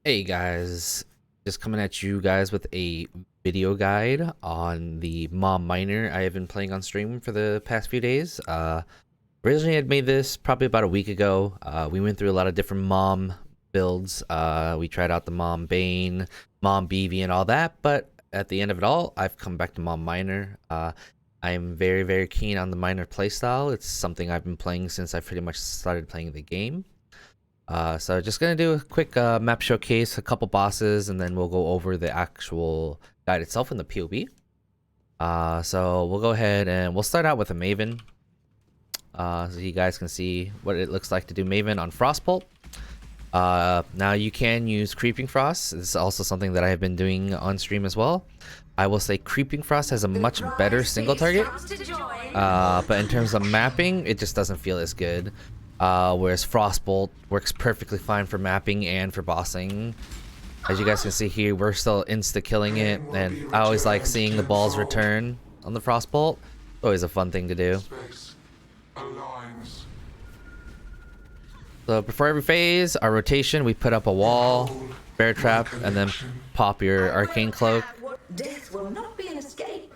Hey guys, just coming at you guys with a video guide on the MoM miner I have been playing on stream for the past few days. Originally I'd made this probably about a week ago. We went through a lot of different MoM builds. We tried out the MoM Bane, MoM BV and all that, but at the end of it all, I've come back to MoM Miner. I'm very keen on the miner playstyle. It's something I've been playing since I pretty much started playing the game. So just gonna do a quick map showcase, a couple bosses, and then we'll go over the actual guide itself in the POB. So we'll go ahead and we'll start out with a Maven. So you guys can see what it looks like to do Maven on Frostbolt. Now you can use Creeping Frost. This is also something that I have been doing on stream as well. I will say Creeping Frost has a much better single target, but in terms of mapping, it just doesn't feel as good. Whereas Frostbolt works perfectly fine for mapping and for bossing. As you guys can see here, we're still insta-killing it, and I always like seeing the balls return on the Frostbolt. Always a fun thing to do. So before every phase, our rotation, we put up a wall, bear trap, and then pop your Arcane Cloak. Death will not be an escape.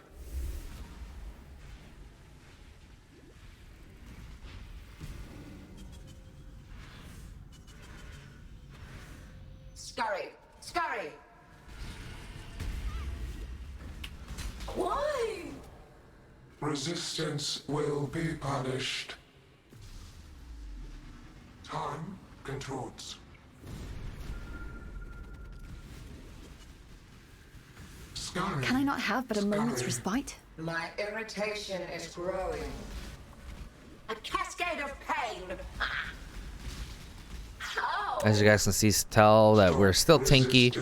Scurry! Scurry! Why? Resistance will be punished. Time controls. Scurry. Can I not have but a moment's respite? My irritation is growing. A cascade of pain. How? As you guys can see, tell that we're still tanky.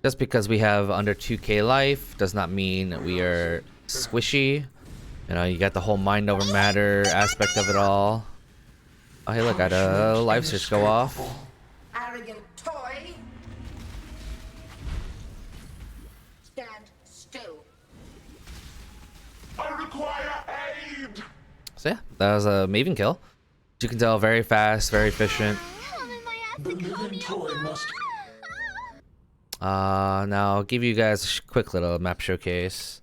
Just because we have under 2k life does not mean we are squishy. You know, you got the whole mind over matter aspect of it all. Oh, hey, look, I had a life switch go off. Arrogant toy. Stand still. I require aid. So yeah, that was a Maven kill. As you can tell, very fast, very efficient. The living toy must. Now I'll give you guys a quick little map showcase.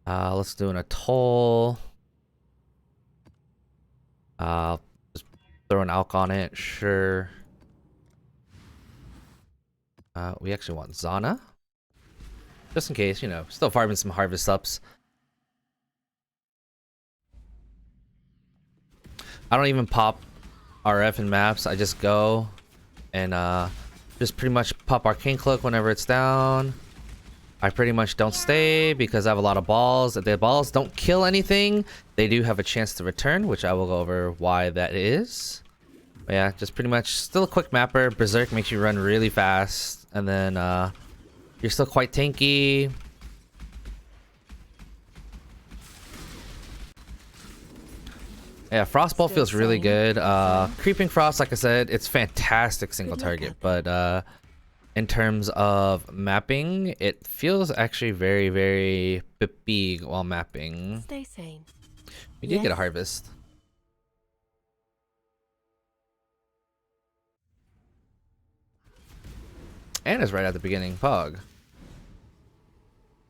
Let's do an atoll. Just throw an alk on it, sure. We actually want Zana. Just in case, you know, still farming some harvest ups. I don't even pop RF in maps. I just go and just pretty much pop Arcane Cloak whenever it's down. I pretty much don't stay because I have a lot of balls. If the balls don't kill anything, they do have a chance to return, which I will go over why that is. But yeah, just pretty much still a quick mapper. Berserk makes you run really fast, and then you're still quite tanky. Yeah, Frostbolt feels really good. Creeping Frost, like I said, it's fantastic single target, but in terms of mapping, it feels actually very big while mapping. Stay sane. We did get a harvest. And it's right at the beginning, Pog.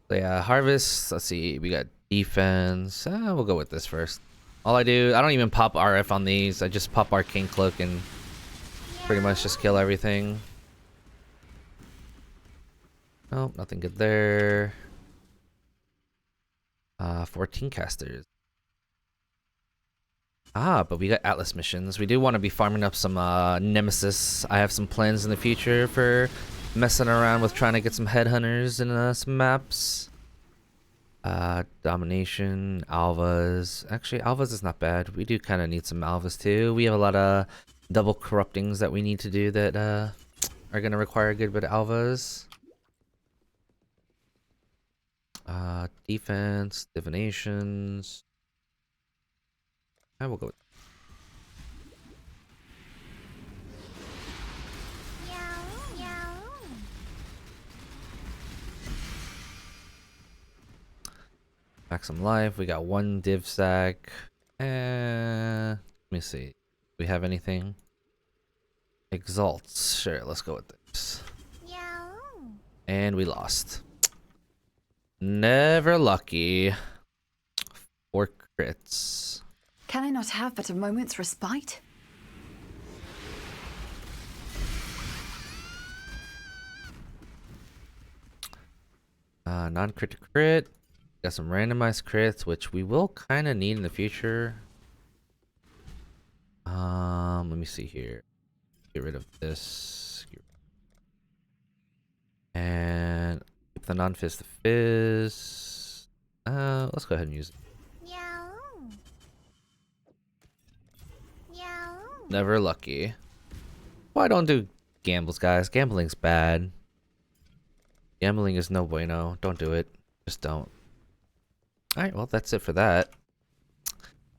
So yeah, harvest, let's see, we got defense. We'll go with this first. All I don't even pop RF on these. I just pop Arcane Cloak and pretty much just kill everything. Nope, nothing good there. 14 casters. But we got Atlas missions. We do want to be farming up some Nemesis. I have some plans in the future for messing around with trying to get some headhunters and some maps. Domination, Alvas. Actually, Alvas is not bad. We do kind of need some Alvas too. We have a lot of double corruptings that we need to do that are going to require a good bit of Alvas. Defense, divinations. I will go with back some life. We got one div stack. Let me see. Do we have anything? Exalts. Sure, let's go with this. Yeah. And we lost. Never lucky. 4 crits. Can I not have but a moment's respite? Non-crit to crit. Got some randomized crits, which we will kind of need in the future. Let me see here. Get rid of this. And keep the non-fizz to fizz. Let's go ahead and use it. Yeah. Yeah. Never lucky. Why don't do gambles, guys? Gambling's bad. Gambling is no bueno. Don't do it. Just don't. Alright, well, that's it for that.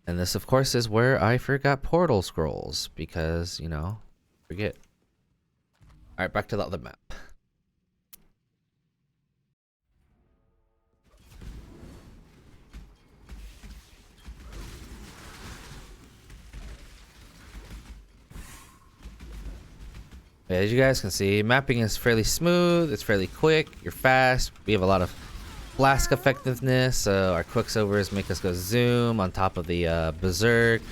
And this, of course, is where I forgot portal scrolls. Because, you know, forget. Alright, back to the other map. As you guys can see, mapping is fairly smooth, it's fairly quick, you're fast, we have a lot of flask effectiveness, so our quicksilvers make us go zoom on top of the berserk.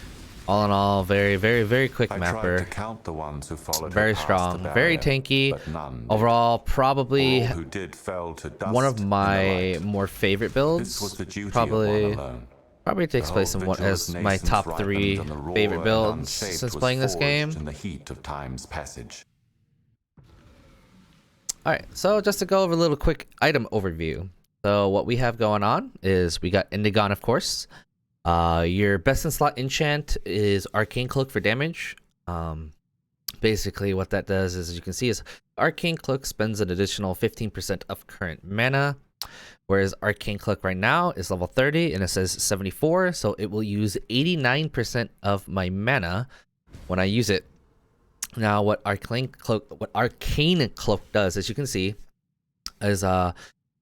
All in all, very, very, very quick I tried mapper. to count the ones who followed Very her past strong, the very barrier, tanky. but none did. Overall, probably All who did fell to dust one of in the my light. more favorite This was builds. the duty Probably of one alone. Probably takes The place whole in one vigil as of my nations top ripened 3 and the raw favorite and builds unshaped since was playing this forged game. in the heat of time's passage. Alright, so just to go over a little quick item overview. So what we have going on is we got Indigon, of course. Your best in slot enchant is Arcane Cloak for damage. Basically what that does is, as you can see, is Arcane Cloak spends an additional 15% of current mana. Whereas Arcane Cloak right now is level 30 and it says 74, so it will use 89% of my mana when I use it. Now, what Arcane Cloak does, as you can see, is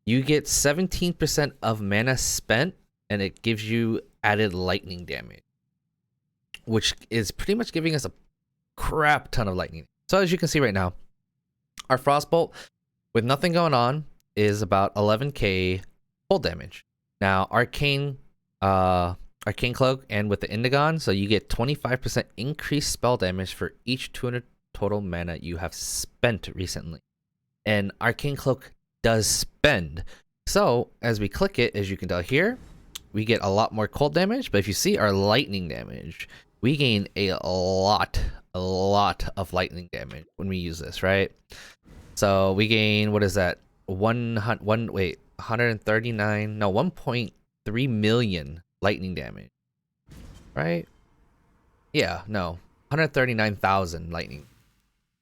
you get 17% of mana spent, and it gives you added lightning damage, which is pretty much giving us a crap ton of lightning. So as you can see right now, our Frostbolt, with nothing going on, is about 11k full damage. Now, Arcane Cloak and with the Indigon, so you get 25% increased spell damage for each 200 total mana you have spent recently. And Arcane Cloak does spend. So as we click it, as you can tell here, we get a lot more cold damage, but if you see our lightning damage, we gain a lot of lightning damage when we use this, right? So we gain, what is that? 1.3 million lightning damage, right? Yeah, no, 139,000 lightning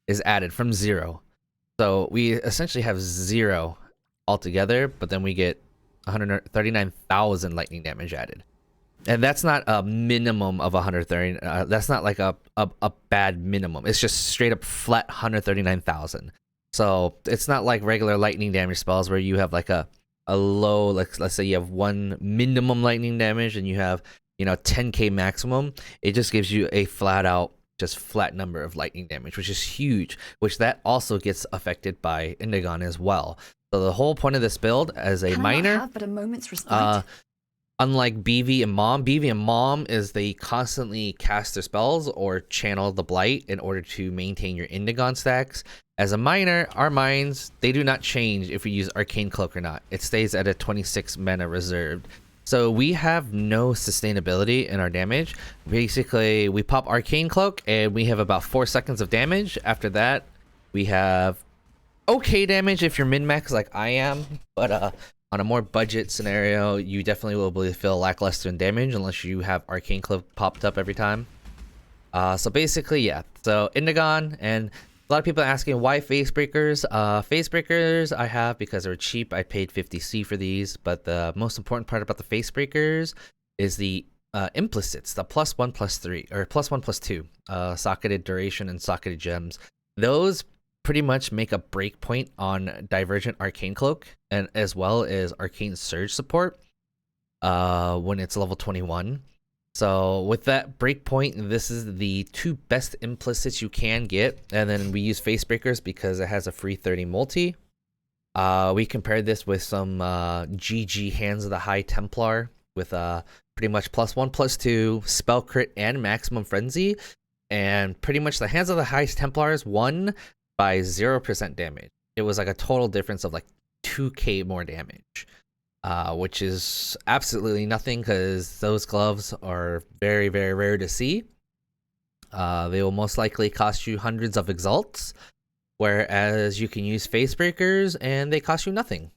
is added from 0. So we essentially have 0 altogether, but then we get 139,000 lightning damage added. And that's not a minimum of 130. That's not like a bad minimum. It's just straight up flat 139,000. So it's not like regular lightning damage spells where you have like a low, like let's say you have 1 minimum lightning damage and you have, you know, 10k maximum. It just gives you a flat out, just flat number of lightning damage, which is huge, which that also gets affected by Indigon as well. So the whole point of this build as a Can I not miner, have but a moment's respite? unlike BV and MoM is they constantly cast their spells or channel the Blight in order to maintain your Indigon stacks. As a miner, our mines, they do not change if we use Arcane Cloak or not. It stays at a 26 mana reserved. So we have no sustainability in our damage. Basically, we pop Arcane Cloak and we have about 4 seconds of damage. After that, we have okay damage if you're min-max like I am, but on a more budget scenario, you definitely will feel lackluster in damage unless you have Arcane Cloak popped up every time. So basically, yeah. So Indigon, and a lot of people are asking why Face Breakers. Face Breakers I have because they're cheap. I paid 50C for these, but the most important part about the Face Breakers is the implicits, the +1/+3 or +1/+2 socketed duration and socketed gems. Those pretty much make a break point on Divergent Arcane Cloak, and as well as Arcane Surge support when it's level 21. So with that breakpoint, this is the 2 best implicits you can get. And then we use Facebreakers because it has a free 30 multi. We compared this with some GG Hands of the High Templar with pretty much +1/+2, spell crit, and maximum frenzy. And pretty much the Hands of the High Templars won by 0% damage. It was like a total difference of like 2k more damage. Which is absolutely nothing because those gloves are very, very rare to see. They will most likely cost you hundreds of exalts, whereas you can use Facebreakers and they cost you nothing.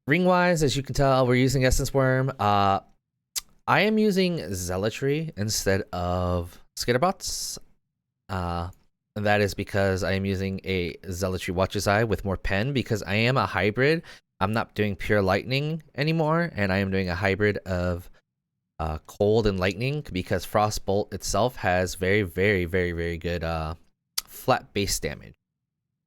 Ring-wise, as you can tell, we're using Essence Worm. I am using Zealotry instead of Skitterbots. And that is because I am using a Zealotry Watcher's Eye with more pen because I am a hybrid. I'm not doing pure lightning anymore, and I am doing a hybrid of cold and lightning because Frostbolt itself has very, very, very, very good flat base damage.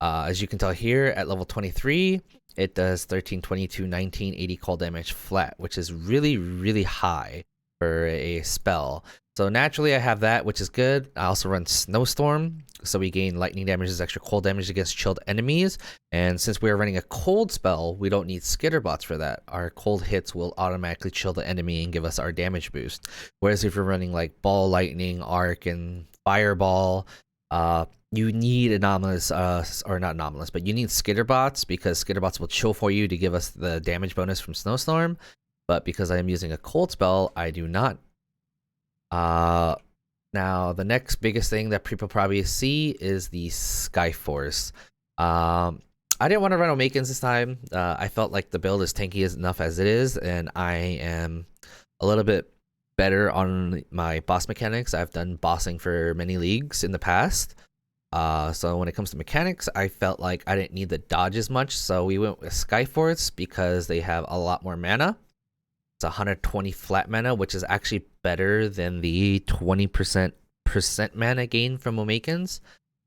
As you can tell here at level 23, it does 13, 22, 19, 80 cold damage flat, which is really, really high for a spell. So naturally I have that, which is good. I also run Snowstorm, so we gain lightning damage as extra cold damage against chilled enemies. And since we're running a cold spell, we don't need Skitterbots for that. Our cold hits will automatically chill the enemy and give us our damage boost. Whereas if you're running like Ball Lightning, Arc, and Fireball, you need anomalous, or not anomalous, but you need Skitterbots because Skitterbots will chill for you to give us the damage bonus from Snowstorm. But because I am using a cold spell, I do not. Now the next biggest thing that people probably see is the Skyforce. I didn't want to run Omekins this time. I felt like the build is tanky enough as it is, and I am a little bit better on my boss mechanics. I've done bossing for many leagues in the past. So when it comes to mechanics, I felt like I didn't need the dodge as much, so we went with Skyforce because they have a lot more mana. It's 120 flat mana, which is actually better than the 20% mana gain from Omekins.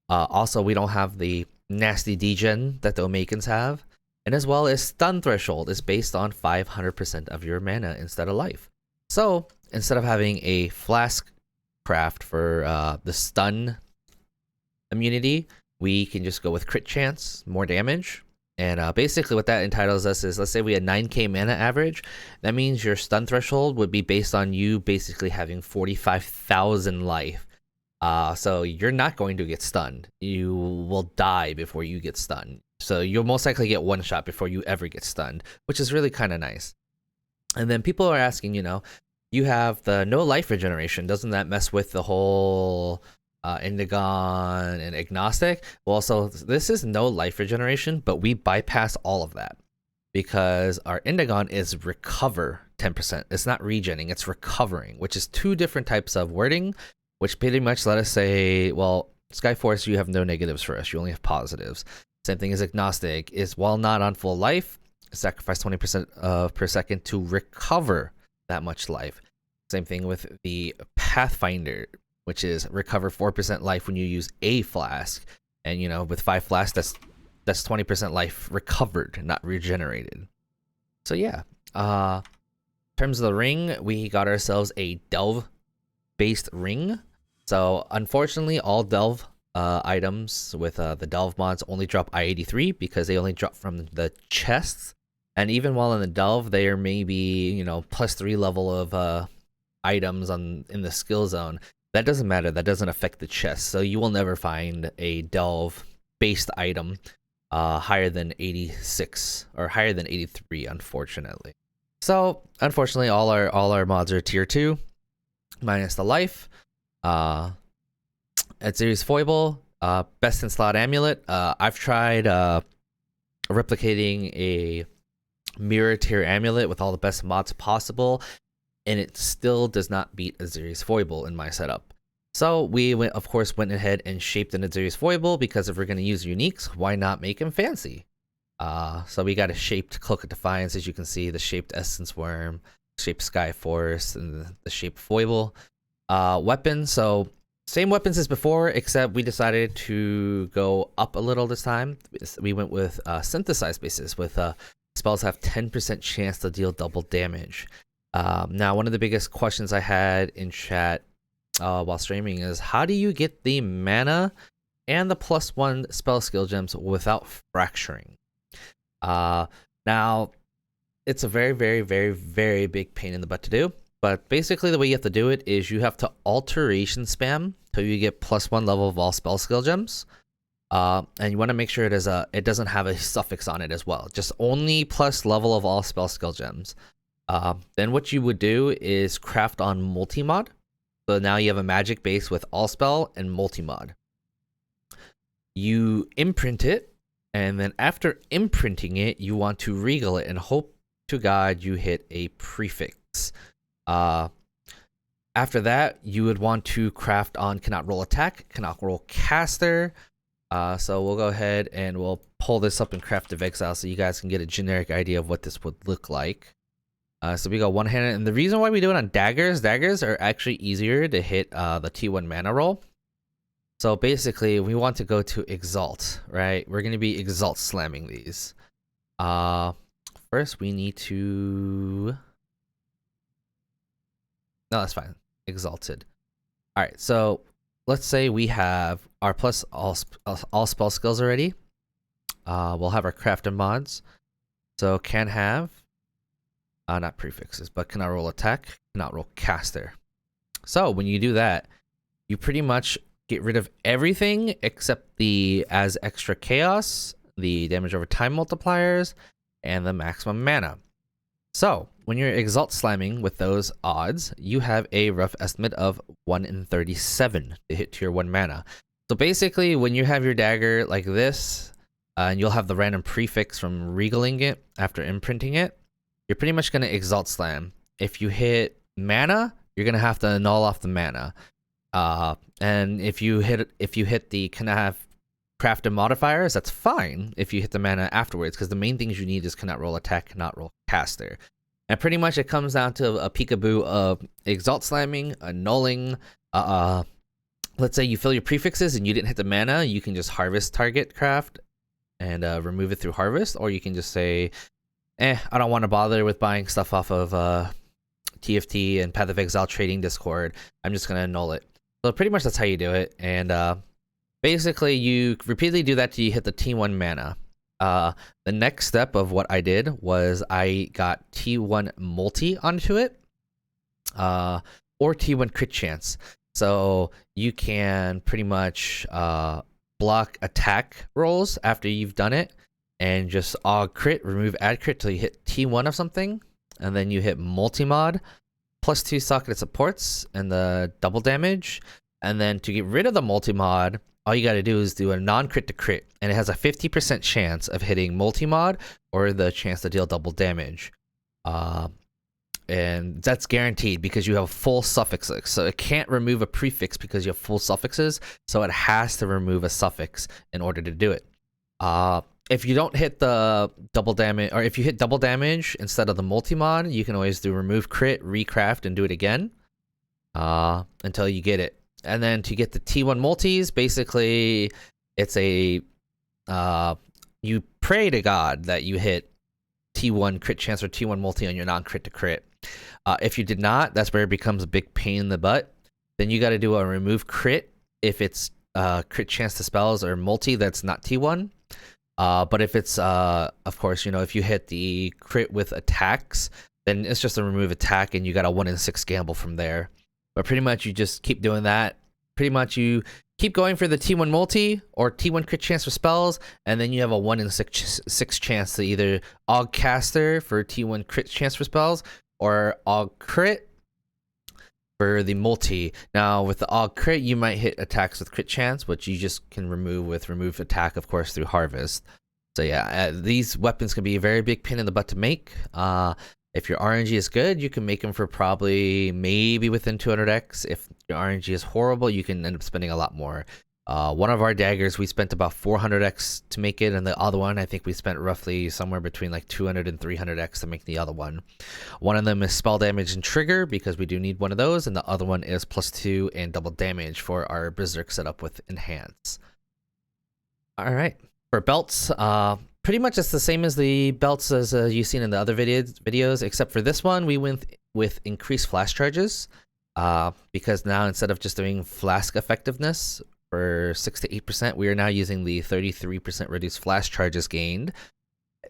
Also, we don't have the nasty degen that the Omekins have. And as well as stun threshold is based on 500% of your mana instead of life. So instead of having a flask craft for the stun immunity, we can just go with crit chance, more damage. And basically what that entitles us is, let's say we had 9k mana average. That means your stun threshold would be based on you basically having 45,000 life. So you're not going to get stunned. You will die before you get stunned. So you'll most likely get one shot before you ever get stunned, which is really kind of nice. And then people are asking, you have the no life regeneration. Doesn't that mess with the whole Indigon and Agnostic? Well, so this is no life regeneration, but we bypass all of that because our Indigon is recover 10%. It's not regenning, it's recovering, which is 2 different types of wording, which pretty much let us say, well, Skyforce, you have no negatives for us, you only have positives. Same thing as Agnostic is, while not on full life, sacrifice 20% per second to recover that much life. Same thing with the Pathfinder, which is recover 4% life when you use a flask. And, with 5 flasks, that's 20% life recovered, not regenerated. So, yeah. In terms of the ring, we got ourselves a delve-based ring. So, unfortunately, all delve items with the delve mods only drop I-83 because they only drop from the chests. And even while in the delve, they are maybe, +3 level of items in the skill zone. That doesn't matter. That doesn't affect the chest. So you will never find a delve-based item higher than 86 or higher than 83, unfortunately. So, unfortunately, all our mods are tier 2, minus the life. At Series Foible, best in slot amulet. I've tried replicating a mirror tier amulet with all the best mods possible, and it still does not beat Aziri's Foible in my setup. So we, of course, went ahead and shaped an Aziri's Foible because if we're going to use uniques, why not make him fancy? So we got a shaped Cloak of Defiance, as you can see, the shaped Essence Worm, shaped Skyforce, and the shaped Foible. Weapons, so same weapons as before, except we decided to go up a little this time. We went with synthesized bases, with spells have 10% chance to deal double damage. Now, one of the biggest questions I had in chat while streaming is how do you get the mana and the +1 spell skill gems without fracturing? Now, it's a very, very, very, very big pain in the butt to do. But basically, the way you have to do it is you have to alteration spam till you get +1 level of all spell skill gems. And you want to make sure it doesn't have a suffix on it as well. Just only plus level of all spell skill gems. Then what you would do is craft on multi-mod. So now you have a magic base with all spell and multi-mod. You imprint it, and then after imprinting it, you want to regal it and hope to God you hit a prefix. After that, you would want to craft on cannot roll attack, cannot roll caster. So we'll go ahead and we'll pull this up in Craft of Exile so you guys can get a generic idea of what this would look like. So we go one-handed, and the reason why we do it on daggers are actually easier to hit the T1 mana roll. So basically, we want to go to Exalt, right? We're going to be Exalt slamming these. First, we need to... No, that's fine. Exalted. All right, so let's say we have our plus all spell skills already. We'll have our crafted mods. So can have, not prefixes, but cannot roll attack, cannot roll caster. So when you do that, you pretty much get rid of everything except the as extra chaos, the damage over time multipliers, and the maximum mana. So when you're Exalt slamming with those odds, you have a rough estimate of 1 in 37 to hit tier 1 mana. So basically, when you have your dagger like this, and you'll have the random prefix from regaling it after imprinting it, you're pretty much going to Exalt slam. If you hit mana, you're going to have to annul off the mana. And if you hit the cannot have crafted modifiers, that's fine if you hit the mana afterwards, because the main things you need is cannot roll attack, cannot roll caster. And pretty much it comes down to a peekaboo of Exalt slamming, annulling. Let's say you fill your prefixes and you didn't hit the mana, you can just harvest target craft and remove it through harvest, or you can just say, I don't want to bother with buying stuff off of TFT and Path of Exile Trading Discord. I'm just going to annul it. So pretty much that's how you do it. And basically, you repeatedly do that till you hit the T1 mana. The next step of what I did was I got T1 multi onto it, or T1 crit chance. So you can pretty much block attack rolls after you've done it, and just crit, remove add crit till you hit T1 of something, and then you hit multi-mod, +2 socket supports, and the double damage. And then to get rid of the multi-mod, all you got to do is do a non-crit to crit, and it has a 50% chance of hitting multi-mod or the chance to deal double damage. And that's guaranteed because you have full suffixes. So it can't remove a prefix because you have full suffixes, so it has to remove a suffix in order to do it. If you don't hit the double damage, or if you hit double damage instead of the multi-mod, you can always do remove crit, recraft, and do it again until you get it. And then to get the T1 multis, basically, it's a you pray to God that you hit T1 crit chance or T1 multi on your non-crit to crit. If you did not, that's where it becomes a big pain in the butt. Then you got to do a remove crit if it's crit chance to spells or multi that's not T1. But if it's, of course, if you hit the crit with attacks, then it's just a remove attack, and you got a 1 in 6 gamble from there. But pretty much you just keep doing that. Pretty much you keep going for the T1 multi or T1 crit chance for spells, and then you have a 1 in 6 chance to either Aug Caster for T1 crit chance for spells or Aug Crit for the multi. Now with the Aug Crit, you might hit attacks with crit chance, which you just can remove with remove attack, of course, through harvest. So yeah, these weapons can be a very big pain in the butt to make. If your RNG is good, you can make them for probably maybe within 200x. If your RNG is horrible, you can end up spending a lot more. One of our daggers, we spent about 400x to make it, and the other one, I think we spent roughly somewhere between like 200 and 300x to make the other one. One of them is spell damage and trigger, because we do need one of those, and the other one is +2 and double damage for our Berserk setup with Enhance. All right, for belts, pretty much it's the same as the belts as you've seen in the other videos, except for this one, we went with increased flash charges, because now instead of just doing flask effectiveness for 6 to 8%, we are now using the 33% reduced flash charges gained,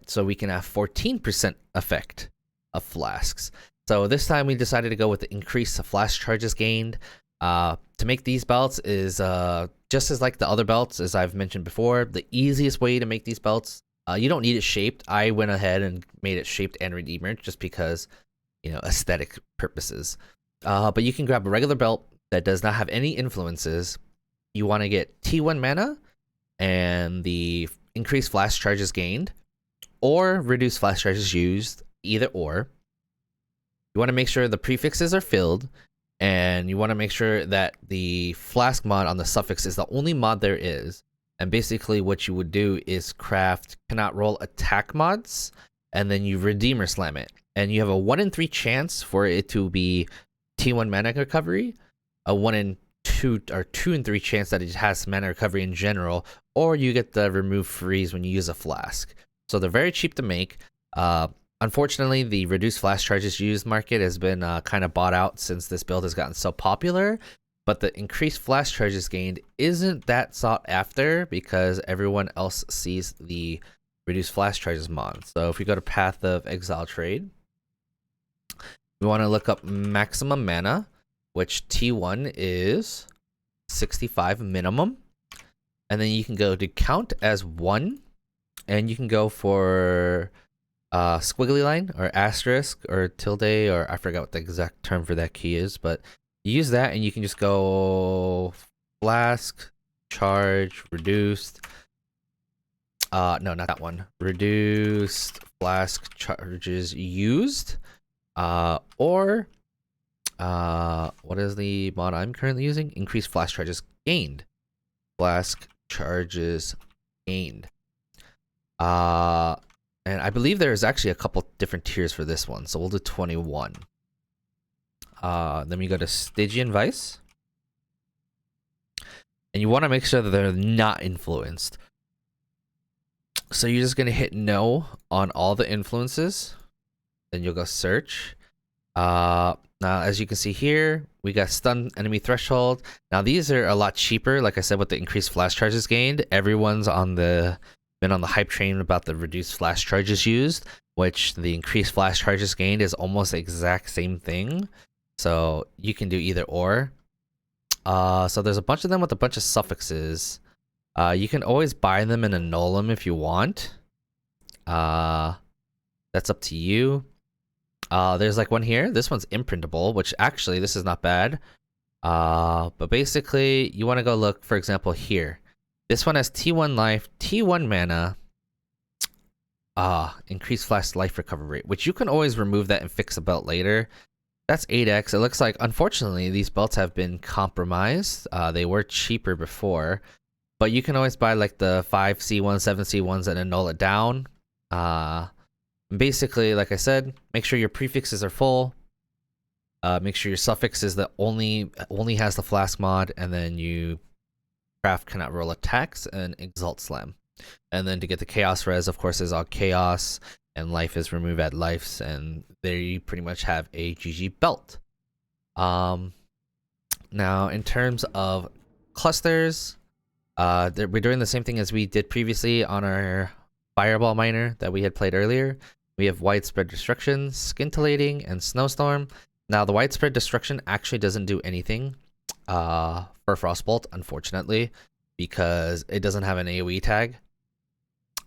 so we can have 14% effect of flasks. So this time we decided to go with the increased flash charges gained. To make these belts is just as like the other belts, as I've mentioned before. The easiest way to make these belts, you don't need it shaped. I went ahead and made it shaped and redeemer just because, aesthetic purposes. But you can grab a regular belt that does not have any influences. You want to get T1 mana and the increased flash charges gained, or reduced flash charges used, either or. You want to make sure the prefixes are filled, and you want to make sure that the flask mod on the suffix is the only mod there is. And basically what you would do is craft cannot roll attack mods, and then you redeemer slam it. And you have a 1 in 3 chance for it to be T1 mana recovery, a 1 in 2 or 2 in 3 chance that it has mana recovery in general, or you get the remove freeze when you use a flask. So they're very cheap to make. Unfortunately, the reduced flash charges used market has been kind of bought out since this build has gotten so popular, but the increased flash charges gained isn't that sought after because everyone else sees the reduced flash charges mod. So if we go to Path of Exile trade, we want to look up maximum mana, which T1 is 65 minimum, and then you can go to count as 1, and you can go for squiggly line or asterisk or tilde, or I forgot what the exact term for that key is, but you use that and you can just go flask charge reduced. No, not that one. Reduced flask charges used, or what is the mod I'm currently using? Increased flash charges gained. Flask charges gained. And I believe there is actually a couple different tiers for this one, so we'll do 21. Then we go to Stygian Vice. And you want to make sure that they're not influenced. So you're just going to hit no on all the influences. Then you'll go search. Now, as you can see here, we got stun enemy threshold. Now, these are a lot cheaper. Like I said, with the increased flash charges gained, everyone's been on the hype train about the reduced flash charges used, which the increased flash charges gained is almost the exact same thing. So you can do either or. So there's a bunch of them with a bunch of suffixes. You can always buy them and annul them if you want. That's up to you. There's like one here. This one's imprintable, which actually this is not bad. But basically you want to go look, for example, here. This one has T1 life, T1 mana, increased flash life recovery rate, which you can always remove that and fix a belt later. That's 8x. It looks like, unfortunately, these belts have been compromised. They were cheaper before, but you can always buy like the 5C1, 7C1s and annul it down. Basically, like I said, make sure your prefixes are full. Make sure your suffix is the only has the flask mod, and then you craft cannot roll attacks and exalt slam. And then to get the chaos res, of course, is all chaos, and life is remove at lives, and there you pretty much have a GG belt. Now in terms of clusters, we're doing the same thing as we did previously on our fireball miner that we had played earlier. We have widespread destruction, scintillating, and snowstorm. Now the widespread destruction actually doesn't do anything for Frostbolt, unfortunately, because it doesn't have an AoE tag.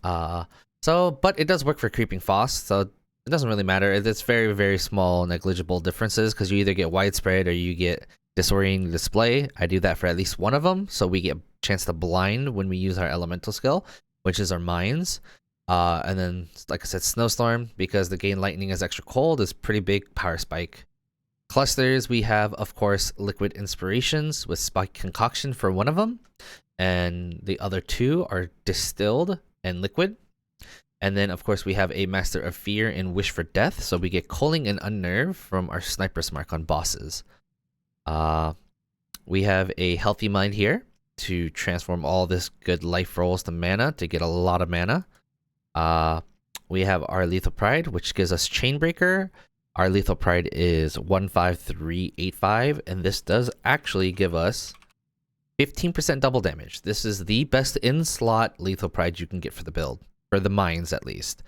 But it does work for creeping frost, so it doesn't really matter. It's very, very small, negligible differences, because you either get widespread or you get disorienting display. I do that for at least one of them, so we get a chance to blind when we use our elemental skill, which is our mines. And then, like I said, snowstorm, because the gain lightning is extra cold, is pretty big power spike. Clusters, we have, of course, liquid inspirations with spike concoction for one of them, and the other two are distilled and liquid. And then, of course, we have a master of fear and wish for death, so we get culling and unnerve from our sniper's mark on bosses. We have a healthy mind here to transform all this good life rolls to mana to get a lot of mana. We have our lethal pride, which gives us chainbreaker, Our lethal pride is 15385, and this does actually give us 15% double damage. This is the best in-slot lethal pride you can get for the build, for the mines at least.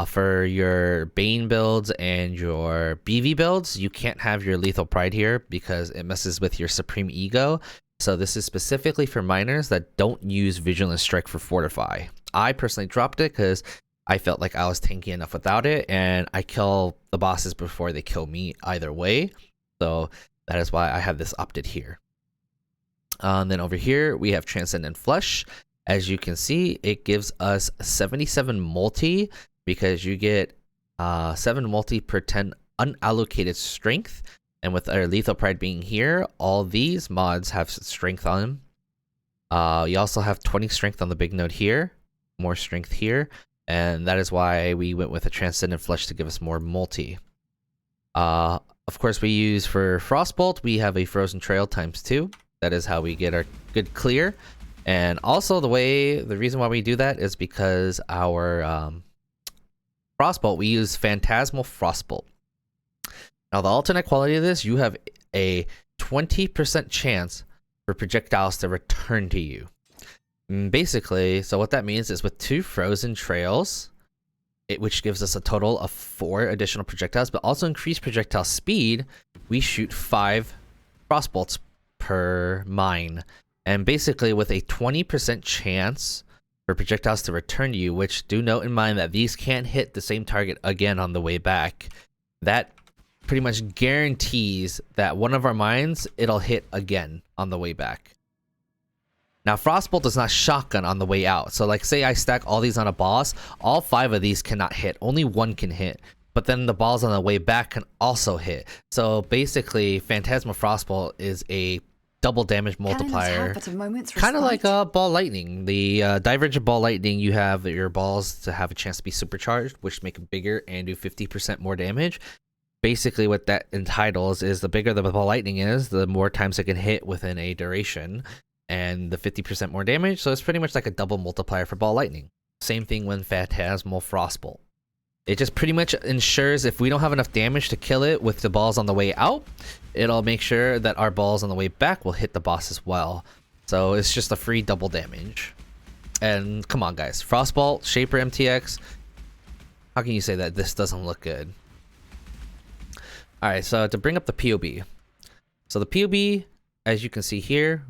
For your Bane builds and your BV builds, you can't have your lethal pride here because it messes with your supreme ego. So this is specifically for miners that don't use Vigilant Strike for Fortify. I personally dropped it because I felt like I was tanky enough without it, and I kill the bosses before they kill me either way. So that is why I have this opted here. And then over here, we have Transcendent Flesh. As you can see, it gives us 77 multi because you get 7 multi per 10 unallocated strength. And with our Lethal Pride being here, all these mods have strength on them. You also have 20 strength on the big node here, more strength here. And that is why we went with a Transcendent Flesh to give us more multi. Of course, we use for Frostbolt, we have a Frozen Trail ×2. That is how we get our good clear. And also the reason why we do that is because our Frostbolt, we use Phantasmal Frostbolt. Now the alternate quality of this, you have a 20% chance for projectiles to return to you. Basically, so what that means is with 2 Frozen Trails, which gives us a total of 4 additional projectiles, but also increased projectile speed, we shoot 5 Frostbolts per mine. And basically with a 20% chance for projectiles to return to you, which do note in mind that these can't hit the same target again on the way back, that pretty much guarantees that one of our mines, it'll hit again on the way back. Now, Frostbolt does not shotgun on the way out. So, like, say I stack all these on a boss, all 5 of these cannot hit. Only 1 can hit. But then the balls on the way back can also hit. So, basically, Phantasmal Frostbolt is a double damage multiplier. Kind of like Ball Lightning. The Divergent Ball Lightning, you have your balls to have a chance to be supercharged, which make them bigger and do 50% more damage. Basically, what that entitles is the bigger the Ball Lightning is, the more times it can hit within a duration. And the 50% more damage, so it's pretty much like a double multiplier for Ball Lightning. Same thing when Phantasmal Frostbolt. It just pretty much ensures if we don't have enough damage to kill it with the balls on the way out, it'll make sure that our balls on the way back will hit the boss as well. So it's just a free double damage. And come on guys, Frostbolt, Shaper MTX, how can you say that this doesn't look good? Alright, so to bring up the POB. So the POB, as you can see here,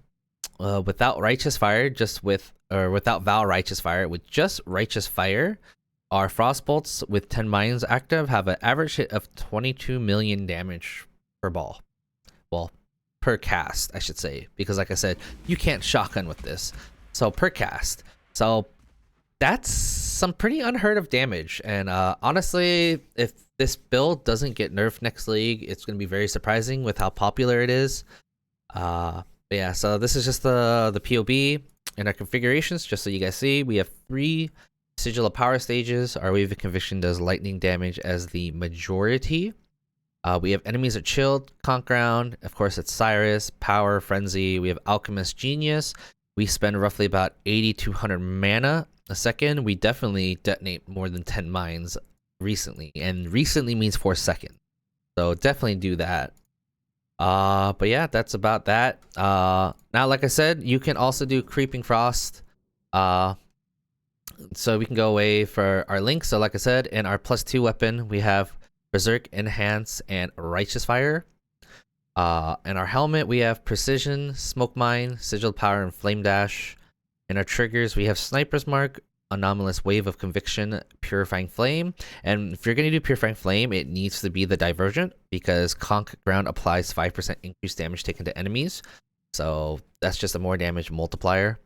without Righteous Fire, without Vow Righteous Fire, with just Righteous Fire, our Frostbolts with 10 mines active have an average hit of 22 million damage per ball. Well, per cast, I should say, because like I said, you can't shotgun with this. So per cast. So that's some pretty unheard of damage. And honestly, if this build doesn't get nerfed next league, it's going to be very surprising with how popular it is. Yeah, so this is just the POB and our configurations, just so you guys see. We have 3 Sigil of Power stages. Our Wave of Conviction does lightning damage as the majority. We have Enemies Are Chilled, Conk Ground. Of course, it's Cyrus, Power, Frenzy. We have Alchemist Genius. We spend roughly about 8,200 mana a second. We definitely detonate more than 10 mines recently. And recently means 4 seconds. So definitely do that. But yeah, that's about that. Now, like I said, you can also do Creeping Frost. So we can go away for our links. So like I said, in our +2 weapon, we have Berserk, Enhance, and Righteous Fire. In our helmet, we have Precision, Smoke Mine, Sigil Power, and Flame Dash. In our triggers, we have Sniper's Mark, Anomalous Wave of Conviction, Purifying Flame. And if you're going to do Purifying Flame, it needs to be the Divergent, because Conk Ground applies 5% increased damage taken to enemies. So that's just a more damage multiplier.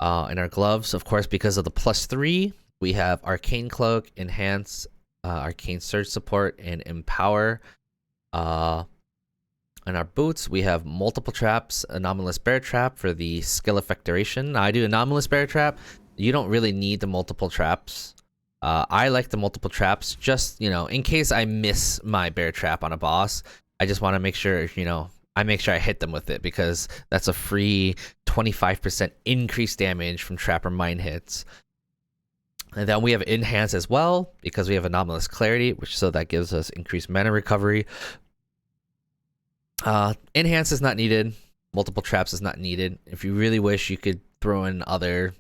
In our gloves, of course, because of the +3, we have Arcane Cloak, Enhance, Arcane Surge Support, and Empower. In our boots, we have multiple traps, Anomalous Bear Trap for the skill effect duration. Now, I do Anomalous Bear Trap. You don't really need the multiple traps. I like the multiple traps just, in case I miss my bear trap on a boss. I just want to make sure, I make sure I hit them with it, because that's a free 25% increased damage from trap or mine hits. And then we have Enhance as well, because we have Anomalous Clarity, so that gives us increased mana recovery. Enhance is not needed. Multiple Traps is not needed. If you really wish, you could throw in other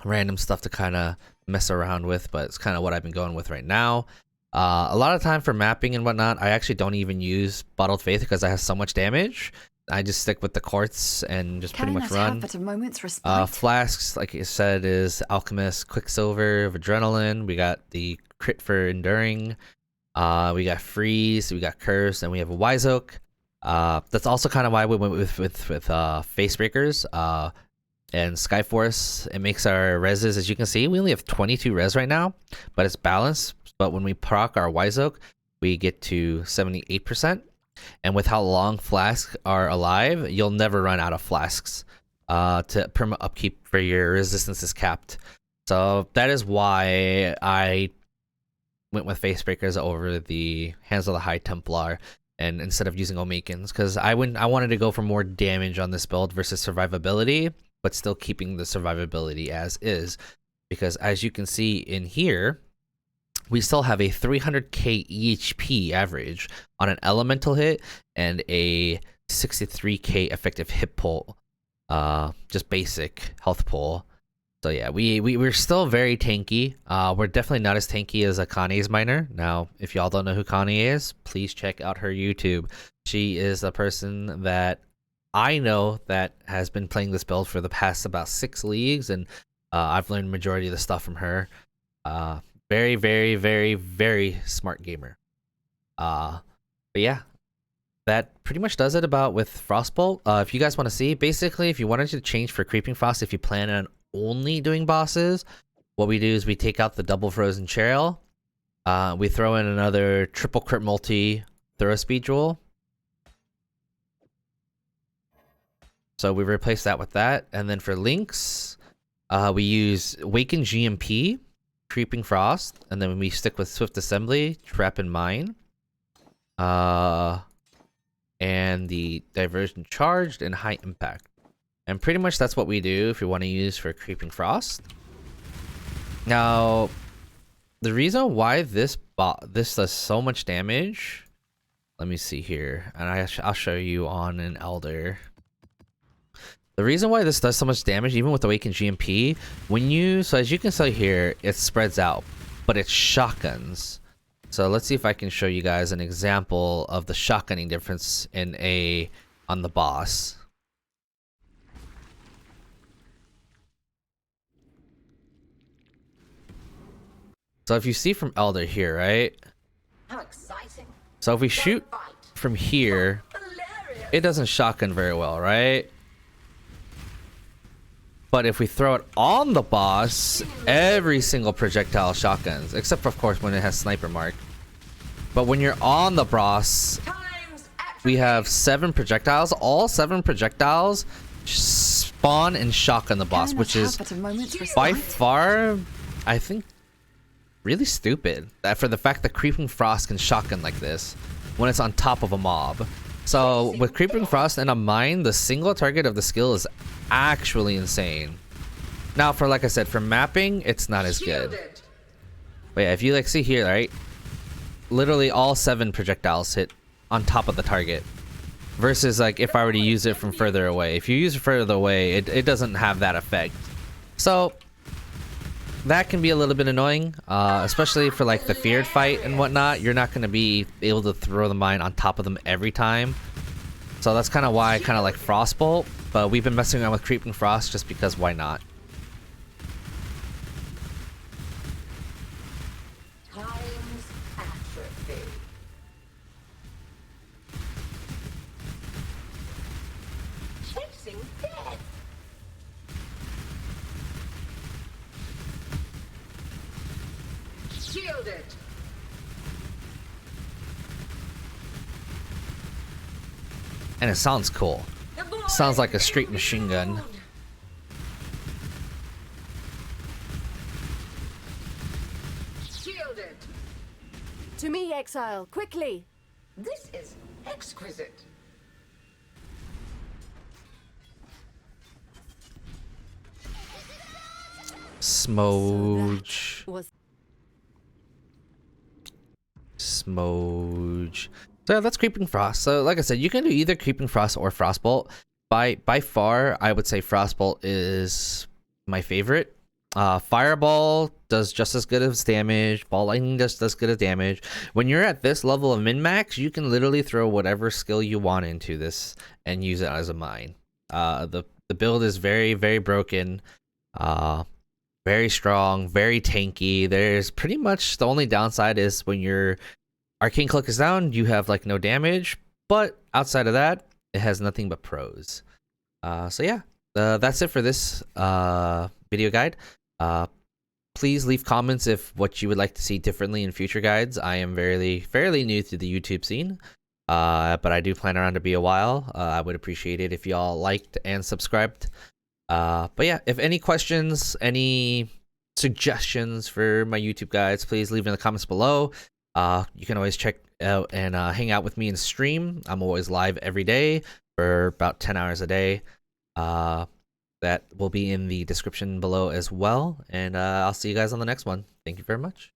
random stuff to kind of mess around with, but it's kind of what I've been going with right now. A lot of time for mapping and whatnot, I actually don't even use Bottled Faith because I have so much damage. I just stick with the quartz and just pretty much run. But a moment's respite? Flasks, like I said, is Alchemist, Quicksilver of Adrenaline. We got the crit for Enduring. We got Freeze. We got Curse, and we have a Wise Oak. That's also kind of why we went with Facebreakers and Skyforce. It makes our reses, as you can see, we only have 22 res right now, but it's balanced. But when we proc our Wise Oak, we get to 78%. And with how long flasks are alive, you'll never run out of flasks. To perma upkeep for your resistance is capped. So that is why I went with Facebreakers over the Hands of the High Templar, and instead of using Omekins, because I wanted to go for more damage on this build versus survivability, but still keeping the survivability as is. Because as you can see in here, we still have a 300k EHP average on an elemental hit and a 63k effective hit pull, just basic health pull. So yeah, we're still very tanky. We're definitely not as tanky as a Kane's miner. Now, if y'all don't know who Kane is, please check out her YouTube. She is a person that I know that has been playing this build for the past about 6 leagues, and I've learned majority of the stuff from her. Very, very, very, very smart gamer. But yeah, that pretty much does it about with Frostbolt. If you guys want to see, basically, if you wanted to change for Creeping Frost, if you plan on only doing bosses, what we do is we take out the double Frozen Trail. We throw in another triple crit multi throw speed jewel. So we replace that with that. And then for links, we use Waken GMP, Creeping Frost, and then we stick with Swift Assembly, Trap and Mine, and the Diversion Charged and High Impact. And pretty much that's what we do if you want to use for Creeping Frost. Now, the reason why this does so much damage, let me see here, and I'll show you on an Elder. The reason why this does so much damage, even with Awakened GMP, so as you can see here, it spreads out, but it's shotguns. So let's see if I can show you guys an example of the shotgunning difference on the boss. So if you see from Elder here, right? How exciting. So if we shoot from here, it doesn't shotgun very well, right? But if we throw it on the boss, every single projectile shotguns, except for, of course, when it has sniper mark. But when you're on the boss, we have 7 projectiles. All 7 projectiles spawn and shotgun the boss, which is by far, I think, really stupid. That for the fact that Creeping Frost can shotgun like this when it's on top of a mob. So with Creeping Frost and a mine, the single target of the skill is actually insane. Now, for like I said, for mapping, it's not as good. But yeah, if you see here, right? Literally all 7 projectiles hit on top of the target. Versus if I were to use it from further away. If you use it further away, it doesn't have that effect. So that can be a little bit annoying, especially for the feared fight and whatnot. You're not going to be able to throw the mine on top of them every time. So that's kind of why I kind of like Frostbolt. But we've been messing around with Creeping Frost just because why not? Time's atrophy. Chasing death. Shielded. And it sounds cool. Sounds like a straight machine gun. Shielded. To me, exile, quickly! This is exquisite. Smooge. Was Smooge. So yeah, that's Creeping Frost. So like I said, you can do either Creeping Frost or Frostbolt. By far, I would say Frostbolt is my favorite. Fireball does just as good as damage. Ball lightning does as good as damage. When you're at this level of min-max, you can literally throw whatever skill you want into this and use it as a mine. The build is very, very broken. Very strong, very tanky. There's pretty much the only downside is when your Arcane Cloak is down, you have like no damage. But outside of that, it has nothing but pros. So yeah, that's it for this video guide. Please leave comments if what you would like to see differently in future guides. I am fairly new to the YouTube scene, but I do plan around to be a while. I would appreciate it if y'all liked and subscribed. But yeah, if any questions, any suggestions for my YouTube guides, please leave in the comments below. You can always check out and hang out with me in stream. I'm always live every day for about 10 hours a day. That will be in the description below as well. And I'll see you guys on the next one. Thank you very much.